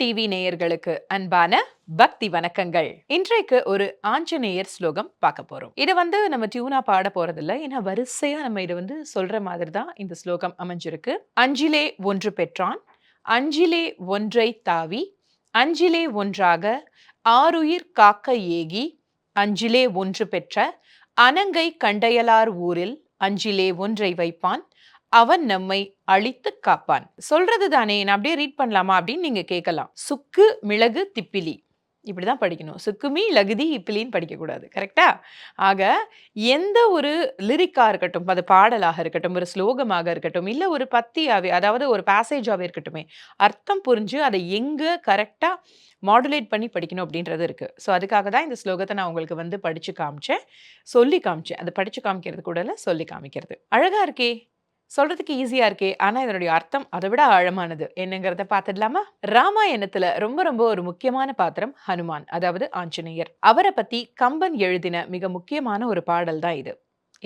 TV நேயர்களுக்கு அன்பான பக்தி வணக்கங்கள். இன்றைக்கு ஒரு ஆஞ்சநேயர் ஸ்லோகம் பார்க்க போறோம். இதை நம்ம டியூனா பாட போறதில்ல. ஏன்னா வரிசையா நம்ம இதை சொல்ற மாதிரி தான் இந்த ஸ்லோகம் அமைஞ்சிருக்கு. அஞ்சிலே ஒன்று பெற்றான், அஞ்சிலே ஒன்றை தாவி, அஞ்சிலே ஒன்றாக ஆருயிர் காக்க ஏகி, அஞ்சிலே ஒன்று பெற்ற அனங்கை கண்டையலார் ஊரில் அஞ்சிலே ஒன்றை வைப்பான், அவன் நம்மை அழித்து காப்பான். சொல்றது தானே, நான் அப்படியே ரீட் பண்ணலாமா அப்படின்னு நீங்க கேட்கலாம். சுக்கு மிளகு திப்பிலி இப்படிதான் படிக்கணும். சுக்குமி லகுதி இப்பிலின்னு படிக்க கூடாது. கரெக்டா? ஆக எந்த ஒரு லிரிக்கா இருக்கட்டும், அது பாடலாக இருக்கட்டும், ஒரு ஸ்லோகமாக இருக்கட்டும், இல்ல ஒரு பத்தியாவே, அதாவது ஒரு பேசேஜாவே இருக்கட்டுமே, அர்த்தம் புரிஞ்சு அதை எங்க கரெக்டா மாடுலேட் பண்ணி படிக்கணும் அப்படின்றது இருக்கு. ஸோ அதுக்காக தான் இந்த ஸ்லோகத்தை நான் உங்களுக்கு படிச்சு காமிச்சேன், சொல்லி காமிச்சேன். அதை படிச்சு காமிக்கிறது கூட இல்ல, சொல்லி காமிக்கிறது. அழகா இருக்கே, சொல்றதுக்கு ஈஸியா இருக்கே, ஆனா இதனுடைய அர்த்தம் அதை விட ஆழமானது. என்னங்கிறத பார்த்துடலாமா? ராமாயணத்துல ரொம்ப ரொம்ப ஒரு முக்கியமான பாத்திரம் ஹனுமான், அதாவது ஆஞ்சநேயர். அவரை பத்தி கம்பன் எழுதின மிக முக்கியமான ஒரு பாடல் தான் இது.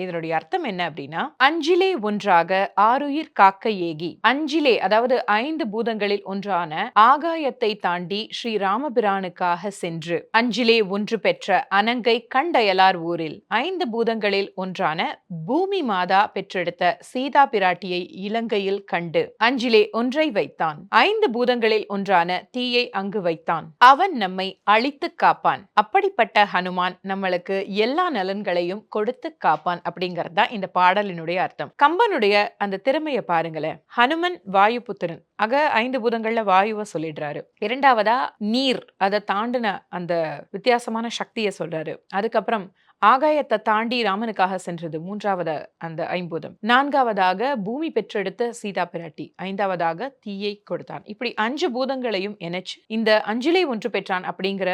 இதனுடைய அர்த்தம் என்ன அப்படின்னா, அஞ்சிலே ஒன்றாக ஆருயிர் காக்க ஏகி. அஞ்சிலே அதாவது 5 பூதங்களில் ஒன்றான ஆகாயத்தை தாண்டி ஸ்ரீ ராமபிரானுக்காக சென்று அஞ்சிலே ஒன்று பெற்ற அனங்கை கண்டயலார் ஊரில் 5 பூதங்களில் ஒன்றான பூமி மாதா பெற்றெடுத்த சீதா பிராட்டியை இலங்கையில் கண்டு அஞ்சிலே ஒன்றை வைத்தான், 5 பூதங்களில் ஒன்றான தீயை அங்கு வைத்தான், அவன் நம்மை அழித்து காப்பான். அப்படிப்பட்ட ஹனுமான் நம்மளுக்கு எல்லா நலன்களையும் கொடுத்து காப்பான் அப்படிங்கிறது தான் இந்த பாடலினுடைய அர்த்தம். கம்பனுடைய அந்த திறமையை பாருங்களேன். ஹனுமன் வாயு புத்திரன், ஆக 5 பூதங்கள்ல வாயுவை சொல்லிடுறாரு. இரண்டாவதா நீர், அதை தாண்டின அந்த வித்தியாசமான சக்தியை சொல்றாரு. அதுக்கப்புறம் ஆகாயத்தை தாண்டி ராமனுக்காக சென்றது 3வது அந்த 5 4வதாக பூமி பெற்றெடுத்த சீதா பிராட்டி, 5வதாக தீயை கொடுத்தான். இப்படி 5 பூதங்களையும் இணைச்சு இந்த அஞ்சிலே ஒன்று பெற்றான் அப்படிங்கிற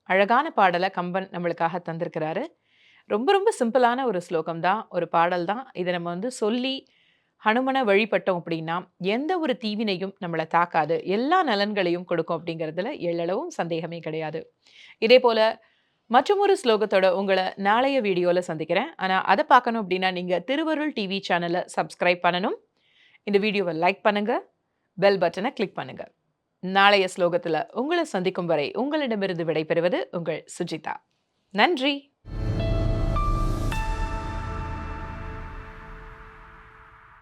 அழகான பாடலை கம்பன் நம்மளுக்காக தந்திருக்கிறாரு. ரொம்ப ரொம்ப சிம்பிளான ஒரு ஸ்லோகம் தான், ஒரு பாடல் தான். இதை நம்ம சொல்லி ஹனுமனை வழிபட்டோம் அப்படின்னா எந்த ஒரு தீவினையும் நம்மளை தாக்காது, எல்லா நலன்களையும் கொடுக்கும் அப்படிங்கிறதுல எள்ளளவும் சந்தேகமே கிடையாது. இதே போல மற்றொரு ஸ்லோகத்தோட உங்களை நாளைய வீடியோல சந்திக்கிறேன். ஆனா அதை பார்க்கணும் அப்படின்னா நீங்க திருவருள் டிவி சேனலை சப்ஸ்கிரைப் பண்ணணும், இந்த வீடியோவை லைக் பண்ணுங்க, பெல் பட்டனை கிளிக் பண்ணுங்க. நாளைய ஸ்லோகத்துல உங்களை சந்திக்கும் வரை உங்களிடமிருந்து விடைபெறுவது உங்கள் சுஜிதா. நன்றி.